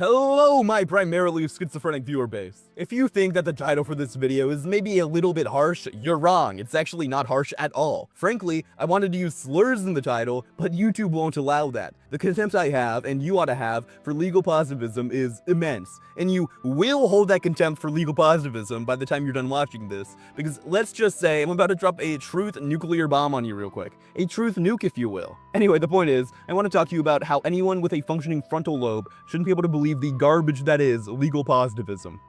Hello, my primarily schizophrenic viewer base. If you think that the title for this video is maybe a little bit harsh, you're wrong. It's actually not harsh at all. Frankly, I wanted to use slurs in the title, but YouTube won't allow that. The contempt I have, and you ought to have, for legal positivism is immense. And you will hold that contempt for legal positivism by the time you're done watching this. Because let's just say I'm about to drop a truth nuclear bomb on you real quick. A truth nuke, if you will. Anyway, the point is, I want to talk to you about how anyone with a functioning frontal lobe shouldn't be able to believe the garbage that is legal positivism.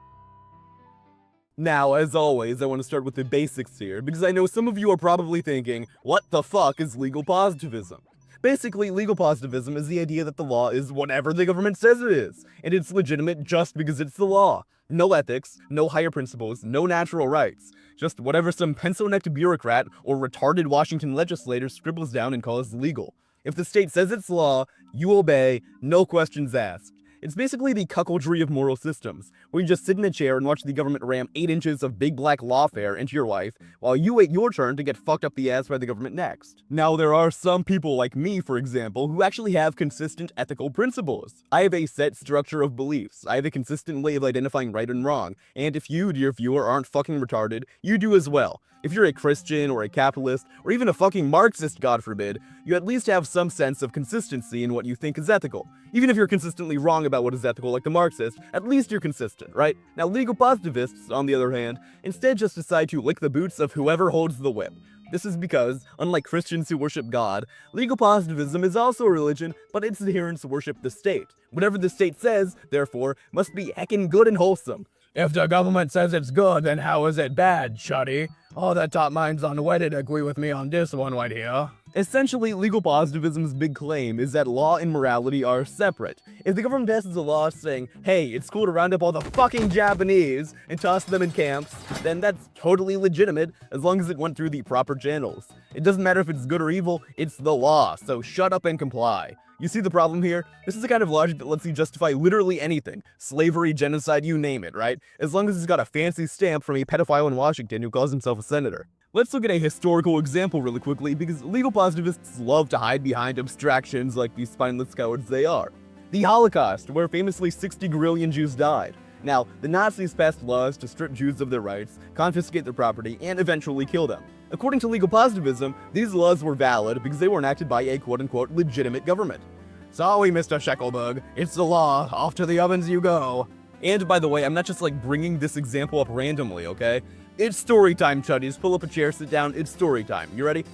Now, as always, I want to start with the basics here, because I know some of you are probably thinking, what the fuck is legal positivism? Basically, legal positivism is the idea that the law is whatever the government says it is, and it's legitimate just because it's the law. No ethics, no higher principles, no natural rights. Just whatever some pencil-necked bureaucrat or retarded Washington legislator scribbles down and calls legal. If the state says it's law, you obey, no questions asked. It's basically the cuckoldry of moral systems, where you just sit in a chair and watch the government ram 8 inches of big black lawfare into your life, while you wait your turn to get fucked up the ass by the government next. Now, there are some people like me, for example, who actually have consistent ethical principles. I have a set structure of beliefs, I have a consistent way of identifying right and wrong, and if you, dear viewer, aren't fucking retarded, you do as well. If you're a Christian, or a capitalist, or even a fucking Marxist, God forbid, you at least have some sense of consistency in what you think is ethical. Even if you're consistently wrong about what is ethical like the Marxist, at least you're consistent, right? Now, legal positivists, on the other hand, instead just decide to lick the boots of whoever holds the whip. This is because, unlike Christians who worship God, legal positivism is also a religion, but its adherents worship the state. Whatever the state says, therefore, must be heckin' good and wholesome. If the government says it's good, then how is it bad, Chuddy? All the top minds unwedded agree with me on this one right here. Essentially, legal positivism's big claim is that law and morality are separate. If the government passes a law saying, hey, it's cool to round up all the fucking Japanese and toss them in camps, then that's totally legitimate as long as it went through the proper channels. It doesn't matter if it's good or evil, it's the law, so shut up and comply. You see the problem here? This is the kind of logic that lets you justify literally anything. Slavery, genocide, you name it, right? As long as it's got a fancy stamp from a pedophile in Washington who calls himself a senator. Let's look at a historical example really quickly, because legal positivists love to hide behind abstractions like the spineless cowards they are. The Holocaust, where famously 60 gazillion Jews died. Now, the Nazis passed laws to strip Jews of their rights, confiscate their property, and eventually kill them. According to legal positivism, these laws were valid because they were enacted by a quote-unquote legitimate government. Sorry, Mr. Sheckelberg, it's the law, off to the ovens you go. And by the way, I'm not just like bringing this example up randomly, okay? It's story time, chuddies. Pull up a chair, sit down, it's story time. You ready?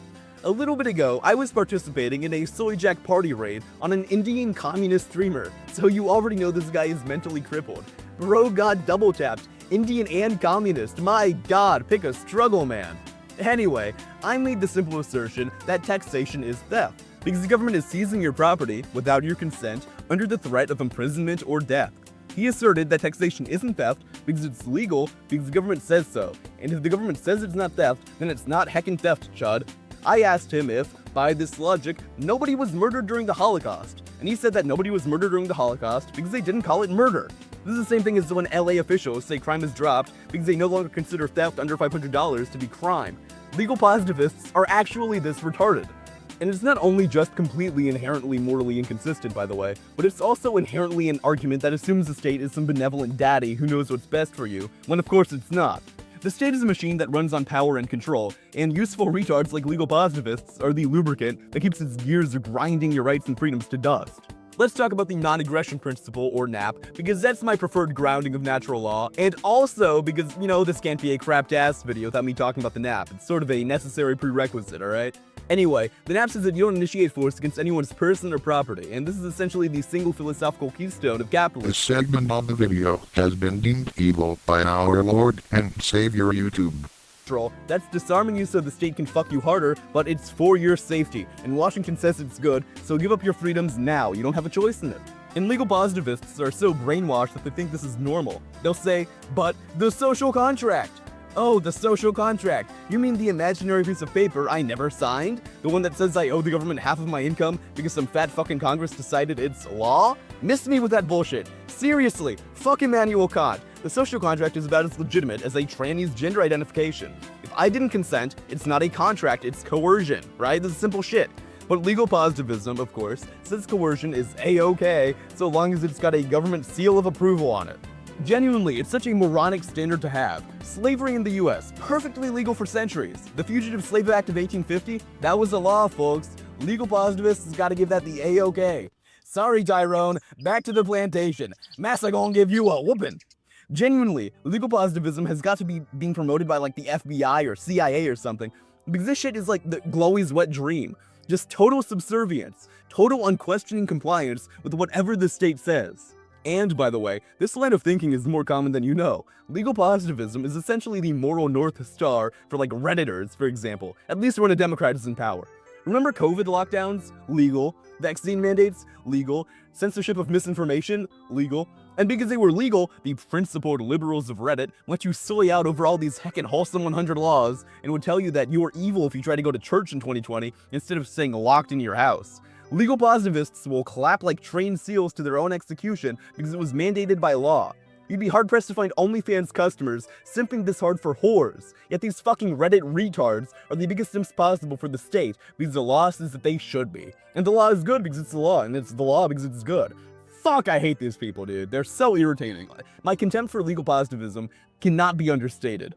A little bit ago, I was participating in a Soy Jack party raid on an Indian communist streamer, so you already know this guy is mentally crippled. Bro got double tapped, Indian and communist, my god, pick a struggle, man. Anyway, I made the simple assertion that taxation is theft, because the government is seizing your property, without your consent, under the threat of imprisonment or death. He asserted that taxation isn't theft because it's legal because the government says so, and if the government says it's not theft, then it's not heckin' theft, chud. I asked him if, by this logic, nobody was murdered during the Holocaust, and he said that nobody was murdered during the Holocaust because they didn't call it murder. This is the same thing as when LA officials say crime is dropped because they no longer consider theft under $500 to be crime. Legal positivists are actually this retarded. And it's not only just completely inherently morally inconsistent, by the way, but it's also inherently an argument that assumes the state is some benevolent daddy who knows what's best for you, when of course it's not. The state is a machine that runs on power and control, and useful retards like legal positivists are the lubricant that keeps its gears grinding your rights and freedoms to dust. Let's talk about the non-aggression principle, or NAP, because that's my preferred grounding of natural law, and also because, you know, this can't be a crapped-ass video without me talking about the NAP. It's sort of a necessary prerequisite, alright? Anyway, the NAP says that you don't initiate force against anyone's person or property, and this is essentially the single philosophical keystone of capitalism. This segment of the video has been deemed evil by our Lord and Savior YouTube. That's disarming you so the state can fuck you harder, but it's for your safety, and Washington says it's good, so give up your freedoms now, you don't have a choice in it. And legal positivists are so brainwashed that they think this is normal. They'll say, but the social contract! Oh, the social contract. You mean the imaginary piece of paper I never signed? The one that says I owe the government half of my income because some fat fucking Congress decided it's law? Miss me with that bullshit. Seriously, fuck Immanuel Kant. The social contract is about as legitimate as a tranny's gender identification. If I didn't consent, it's not a contract, it's coercion, right? This is simple shit. But legal positivism, of course, says coercion is a-okay so long as it's got a government seal of approval on it. Genuinely, it's such a moronic standard to have. Slavery in the US, perfectly legal for centuries. The Fugitive Slave Act of 1850, that was a law, folks. Legal positivists has got to give that the a-okay. Sorry, Tyrone, back to the plantation. Massa gonna give you a whoopin'. Genuinely, legal positivism has got to be being promoted by like the FBI or CIA or something, because this shit is like the glowy's wet dream. Just total subservience, total unquestioning compliance with whatever the state says. And, by the way, this line of thinking is more common than you know. Legal positivism is essentially the moral North Star for like Redditors, for example, at least when a Democrat is in power. Remember COVID lockdowns? Legal. Vaccine mandates? Legal. Censorship of misinformation? Legal. And because they were legal, the principled liberals of Reddit let you soy out over all these heckin' wholesome 100 laws and would tell you that you were evil if you tried to go to church in 2020 instead of staying locked in your house. Legal positivists will clap like trained seals to their own execution because it was mandated by law. You'd be hard-pressed to find OnlyFans customers simping this hard for whores, yet these fucking Reddit retards are the biggest simps possible for the state because the law says that they should be. And the law is good because it's the law, and it's the law because it's good. Fuck, I hate these people, dude. They're so irritating. My contempt for legal positivism cannot be understated.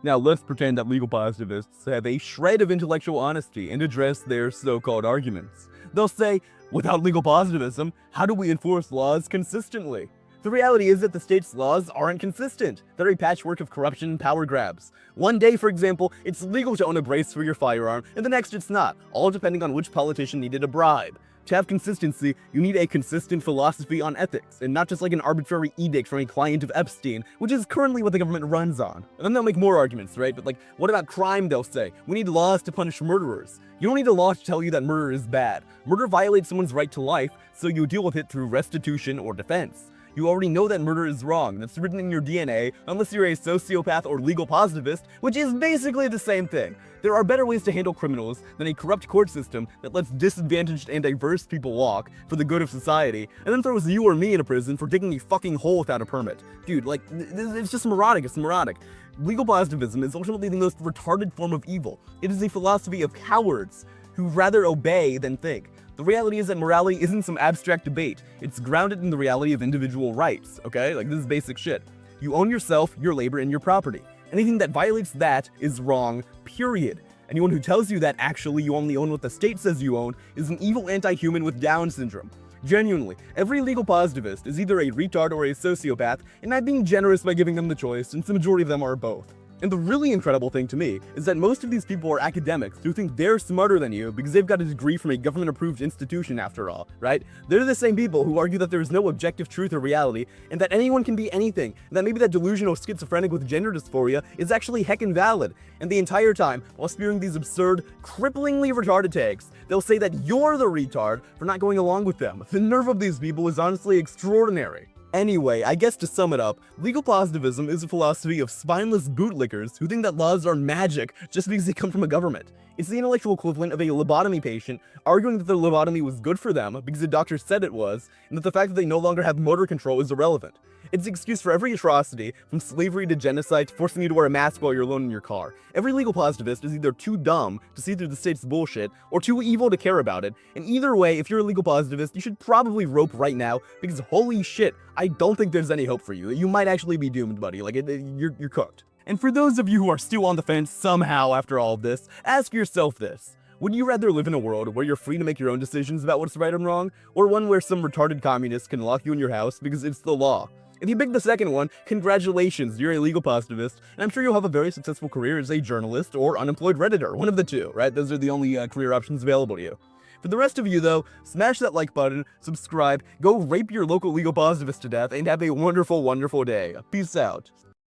Now, let's pretend that legal positivists have a shred of intellectual honesty and address their so-called arguments. They'll say, without legal positivism, how do we enforce laws consistently? The reality is that the state's laws aren't consistent. They're a patchwork of corruption and power grabs. One day, for example, it's legal to own a brace for your firearm, and the next it's not, all depending on which politician needed a bribe. To have consistency, you need a consistent philosophy on ethics, and not just like an arbitrary edict from a client of Epstein, which is currently what the government runs on. And then they'll make more arguments, right? But like, what about crime, they'll say? We need laws to punish murderers. You don't need a law to tell you that murder is bad. Murder violates someone's right to life, so you deal with it through restitution or defense. You already know that murder is wrong. That's written in your DNA, unless you're a sociopath or legal positivist, which is basically the same thing. There are better ways to handle criminals than a corrupt court system that lets disadvantaged and diverse people walk for the good of society, and then throws you or me in a prison for digging a fucking hole without a permit. Dude, like, it's just moronic, it's moronic. Legal positivism is ultimately the most retarded form of evil. It is a philosophy of cowards who rather obey than think. The reality is that morality isn't some abstract debate. It's grounded in the reality of individual rights, okay? Like, this is basic shit. You own yourself, your labor, and your property. Anything that violates that is wrong, period. Anyone who tells you that actually you only own what the state says you own is an evil anti-human with Down syndrome. Genuinely, every legal positivist is either a retard or a sociopath, and I'm being generous by giving them the choice, since the majority of them are both. And the really incredible thing to me is that most of these people are academics who think they're smarter than you because they've got a degree from a government-approved institution after all, right? They're the same people who argue that there is no objective truth or reality, and that anyone can be anything, and that maybe that delusional schizophrenic with gender dysphoria is actually heckin' valid. And the entire time, while spewing these absurd, cripplingly retarded takes, they'll say that you're the retard for not going along with them. The nerve of these people is honestly extraordinary. Anyway, I guess to sum it up, legal positivism is a philosophy of spineless bootlickers who think that laws are magic just because they come from a government. It's the intellectual equivalent of a lobotomy patient arguing that their lobotomy was good for them because the doctor said it was, and that the fact that they no longer have motor control is irrelevant. It's the excuse for every atrocity, from slavery to genocide to forcing you to wear a mask while you're alone in your car. Every legal positivist is either too dumb to see through the state's bullshit, or too evil to care about it, and either way, if you're a legal positivist, you should probably rope right now, because holy shit, I don't think there's any hope for you. You might actually be doomed, buddy. Like, you're cooked. And for those of you who are still on the fence somehow after all of this, ask yourself this. Would you rather live in a world where you're free to make your own decisions about what's right and wrong, or one where some retarded communist can lock you in your house because it's the law? If you pick the second one, congratulations, you're a legal positivist, and I'm sure you'll have a very successful career as a journalist or unemployed Redditor, one of the two, right? Those are the only career options available to you. For the rest of you, though, smash that like button, subscribe, go rape your local legal positivist to death, and have a wonderful, wonderful day. Peace out.